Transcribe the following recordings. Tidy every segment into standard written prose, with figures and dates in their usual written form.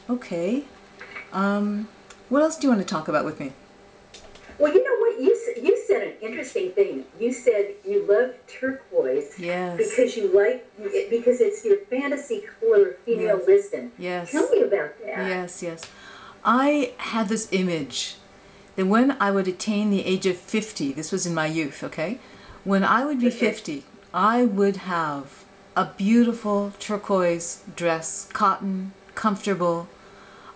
Okay. What else do you want to talk about with me? Well, you know what? You said an interesting thing. You said you love turquoise Yes. because it's your fantasy color of female Yes. wisdom. Yes. Tell me about that. Yes, yes. I had this image that when I would attain the age of 50, this was in my youth, okay? When I would be 50, I would have a beautiful turquoise dress, cotton, comfortable.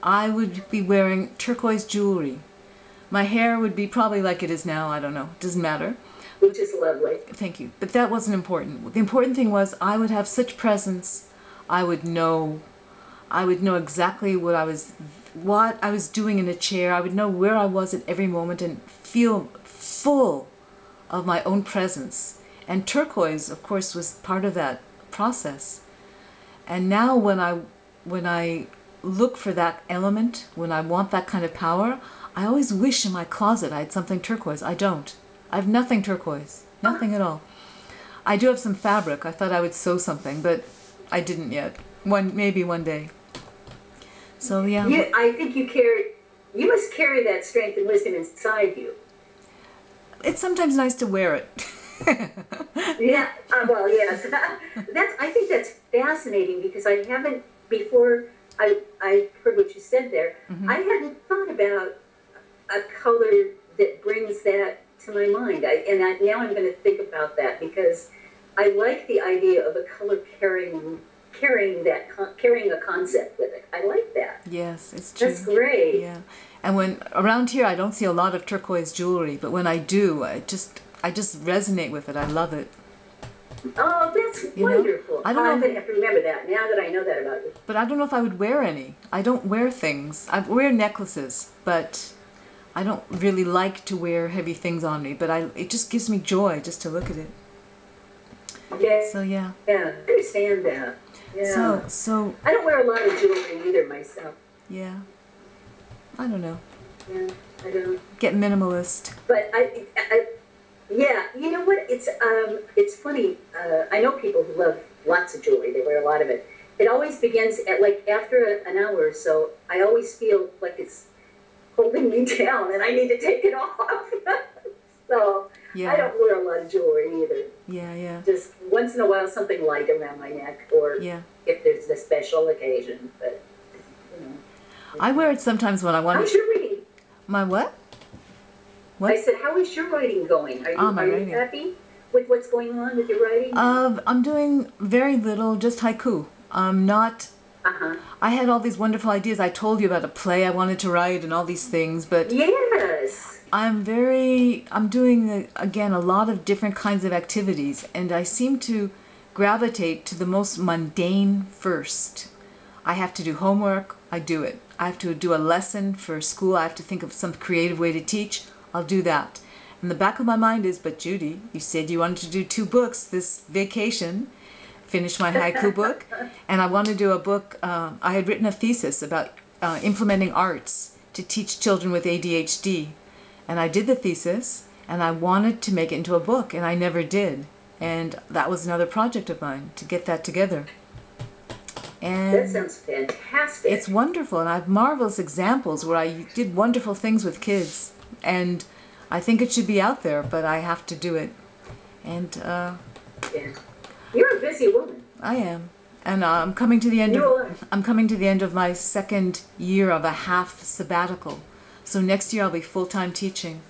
I would be wearing turquoise jewelry. My hair would be probably like it is now, I don't know, doesn't matter. Which is lovely. Thank you. But that wasn't important. The important thing was I would have such presence. I would know exactly what I was doing in a chair. I would know where I was at every moment and feel full of my own presence. And turquoise, of course, was part of that process. And now when I look for that element, when I want that kind of power, I always wish in my closet I had something turquoise. I don't. I have nothing turquoise. Nothing at all. I do have some fabric. I thought I would sew something, but I didn't yet. Maybe one day. So yeah. I think you must carry that strength and wisdom inside you. It's sometimes nice to wear it. Yeah, well, yes. I think that's fascinating because I haven't, before I heard what you said there, I hadn't thought about a color that brings that to my mind. Now I'm going to think about that because I like the idea of a color carrying a concept with it. I like that. Yes, it's true. That's great. Yeah. And when around here I don't see a lot of turquoise jewelry, but when I do, I just resonate with it. I love it. Oh, that's wonderful. I don't know. I'm going to have to remember that now that I know that about you. But I don't know if I would wear any. I don't wear things. I wear necklaces, but I don't really like to wear heavy things on me. But it just gives me joy just to look at it. Yeah. So yeah. Yeah, I understand that. Yeah. So I don't wear a lot of jewelry either myself. Yeah. I don't know. Yeah, I don't. Get minimalist. But yeah, you know what? It's funny. I know people who love lots of jewelry. They wear a lot of it. It always begins at after an hour or so. I always feel like it's holding me down, and I need to take it off. So yeah. I don't wear a lot of jewelry either. Yeah, yeah. Just once in a while, something light around my neck, or if there's a special occasion. But you know, I wear it sometimes when I want. How's your reading? My what? What? I said, how is your writing going? Are you happy with what's going on with your writing? I'm doing very little, just haiku. I'm not. I had all these wonderful ideas. I told you about a play I wanted to write and all these things, but yes, I'm doing again a lot of different kinds of activities, and I seem to gravitate to the most mundane first. I have to do homework. I do it. I have to do a lesson for school. I have to think of some creative way to teach. I'll do that. And the back of my mind is, but Judy, you said you wanted to do 2 books this vacation, finish my haiku book, and I want to do a book. I had written a thesis about implementing arts to teach children with ADHD. And I did the thesis, and I wanted to make it into a book, and I never did. And that was another project of mine, to get that together. And that sounds fantastic. It's wonderful, and I have marvelous examples where I did wonderful things with kids. And I think it should be out there, but I have to do it. And yeah. You're a busy woman. I am. And I'm coming to the end of my 2nd year of a half sabbatical. So next year I'll be full-time teaching.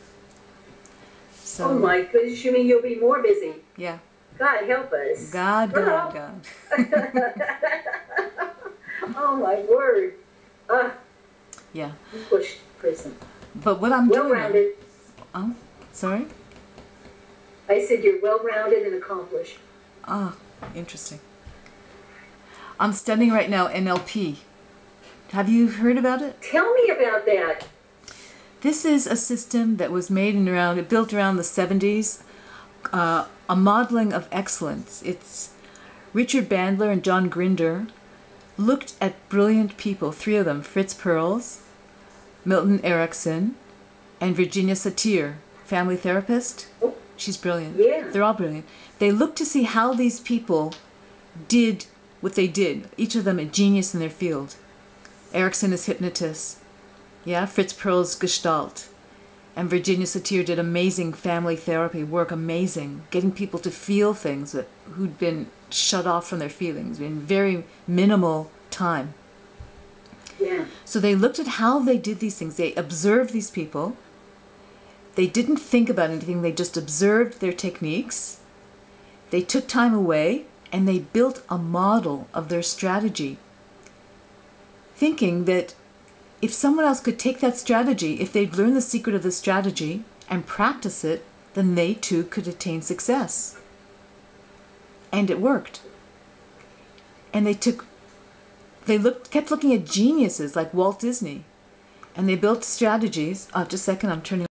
So, oh my goodness, you mean you'll be more busy? Yeah. God help us. God. Oh my word. Yeah. Push prison. But what I'm doing... Well-rounded. Oh, sorry? I said you're well-rounded and accomplished. Ah, interesting. I'm studying right now NLP. Have you heard about it? Tell me about that. This is a system that was built around the 70s, a modeling of excellence. It's Richard Bandler and John Grinder looked at brilliant people, 3 of them, Fritz Perls, Milton Erickson, and Virginia Satir, family therapist. Oh, she's brilliant. Yeah. They're all brilliant. They looked to see how these people did what they did, each of them a genius in their field. Erickson is hypnotist. Yeah, Fritz Perls Gestalt. And Virginia Satir did amazing family therapy work, amazing, getting people to feel things who'd been shut off from their feelings in very minimal time. Yeah. So they looked at how they did these things. They observed these people. They didn't think about anything. They just observed their techniques. They took time away and they built a model of their strategy, thinking that if someone else could take that strategy, if they'd learn the secret of the strategy and practice it, then they too could attain success. And it worked. And kept looking at geniuses like Walt Disney, and they built strategies. Just a second, I'm turning